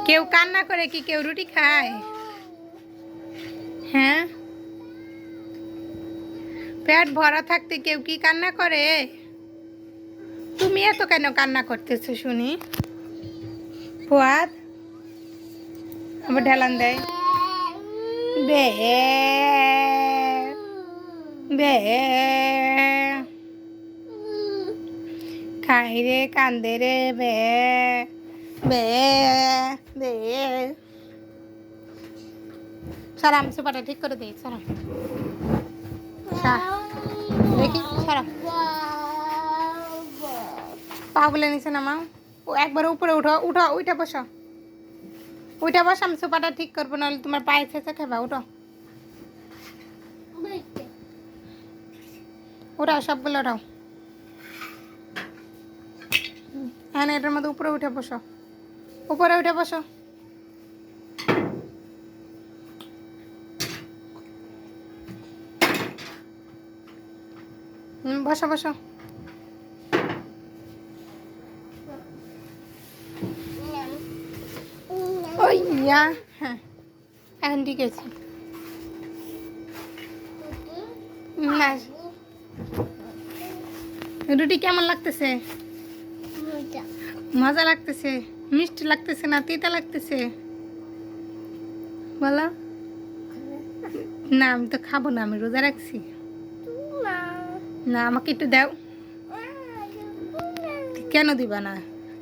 কেউ কান্না করে কি কেউ রুটি খায়? হ্যাঁ, পেট ভরা থাকতে কেউ কি কান্না করে? তুমি এত কেন কান্না করতেছো শুনি? ফুয়াদ আবার ঢেলান দেয় বে বে খাই রে কান্দে রে বে বে বে। সারা আমি সুপাটা ঠিক করে দিই। সারা দেখি সারা পাগুলো নিচে নামাও। ও একবার উপরে উঠো উঠো ওইটা বসো ওইটা বসো। আমি সুপাটা ঠিক করবো নাহলে তোমার পায়ে ছেঁচে খাবা। উঠো ওরাও সবগুলো ওরাও। হ্যাঁ এটার মধ্যে উপরে উঠে বসো উপরে উঠে বসো। বসো বসো। ওই ইয়া হ্যাঁ এখন ঠিক আছে না। রুটি কেমন লাগতেছে? মজা লাগতেছে? মিষ্টি লাগতেছে না তিতা লাগতেছে? বলো না। আমি তো খাবো না, আমি রোজা রাখছি। না আমাকে একটু দাও। কেন দিবা না?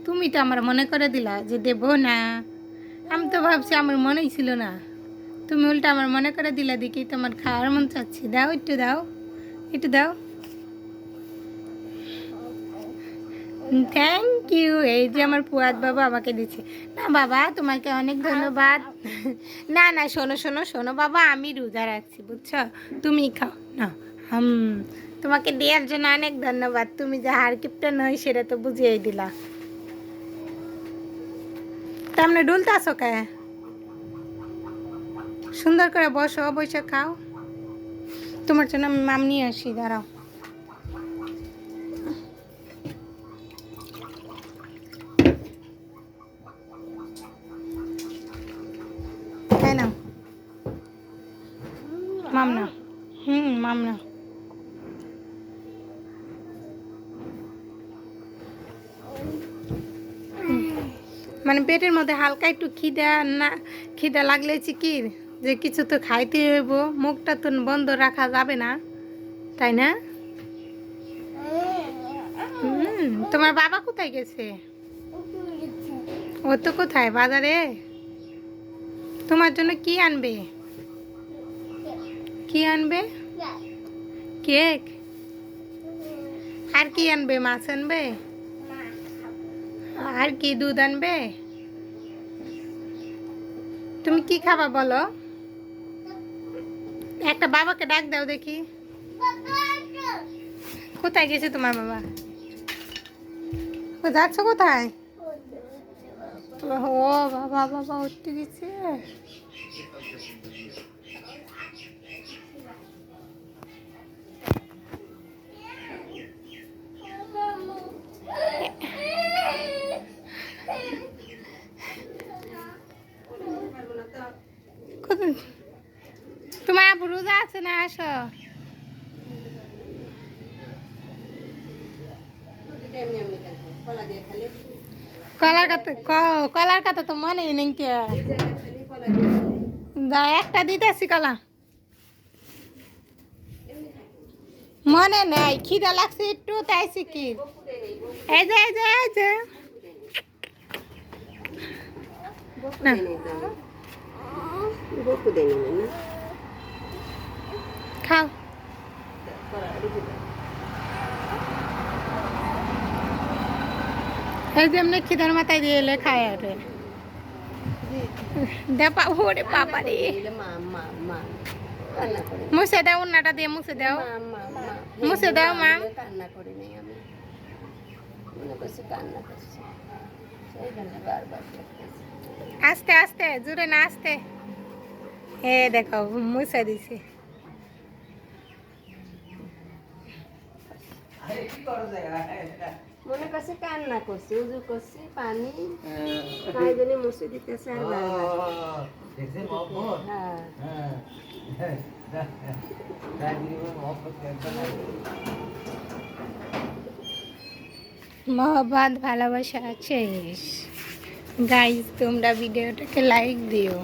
তুমি তো আমার মনে করে দিলা যে দেবো না। আমি তো ভাবছি আমার মনেই ছিল না, তুমি উল্টা আমার মনে করে দিলা দেখি তোমার খাওয়ার মন চাচ্ছি। দাও একটু দাও একটু দাও। Thank you. এই যে আমার ফুয়াদ বাবা আমাকে দিচ্ছে। না বাবা তোমাকে অনেক ধন্যবাদ। না না শোনো শোনো শোনো বাবা, আমি রোজা রাখছি বুঝছো, তুমি খাও না। তোমাকে দেওয়ার জন্য অনেক ধন্যবাদ। তুমি যে হারকিপটা নয় সেটা তো বুঝিয়ে দিলা। তামনে ডুলতে আসো কে? সুন্দর করে বসো, বসে খাও। তোমার জন্য আমি মাম নিয়ে আসি, দাঁড়াও। তাই না মাম না? মাম না। মানে পেটের মধ্যে হালকা একটু খিদা না, খিদা লাগলে চিকির যে কিছু তো খাইতে হইব, মুখটা তো বন্ধ রাখা যাবে না, তাই না? তোমার বাবা কোথায় গেছে? ও তো কোথায়? বাজারে। তোমার জন্য কি আনবে? কি আনবে? কেক? আর কি আনবে? মাছ আনবে? আর কি দুধ আনবে? তুমি কি খাবা বলো? একটা বাবাকে ডাক দাও দেখি। কোথায় গেছে তোমার বাবা? ও যাচ্ছ কোথায়? ও বাবা বাবা উঠতে গেছে। তোমার আপু রোজা আছে না? আসো। কলার কথা তো মনে নেই কে? একটা দিতেছি কলা, মনে নেই। খিদা লাগছে একটু তাই কি। এই যে এই যে এই যে খাও। এই যে এমনি খিদার মাথায় দিয়ে এলে খায় আর দেপা ওরে বাবা রে। মুছে দাও, উন্নাটা দিয়ে মুছে দাও, মুছে দাও মা। কান্না করি নাই আমি, মনে করছি কান্না করছি, সেই জন্য বারবার আস্তে আস্তে, জোরে না, আস্তে। এ দেখো মুছে দিছি। মনে করছে কান্না করছে, উজু করছি পানি তাই জন্য মুছে দিতেছে আর বারবার। দেখছেন মহব্বত? হ্যাঁ হ্যাঁ মহব্বত একদম মহব্বত ভালোবাসা আছে গাইস, তোমরা ভিডিওটাকে লাইক দিও।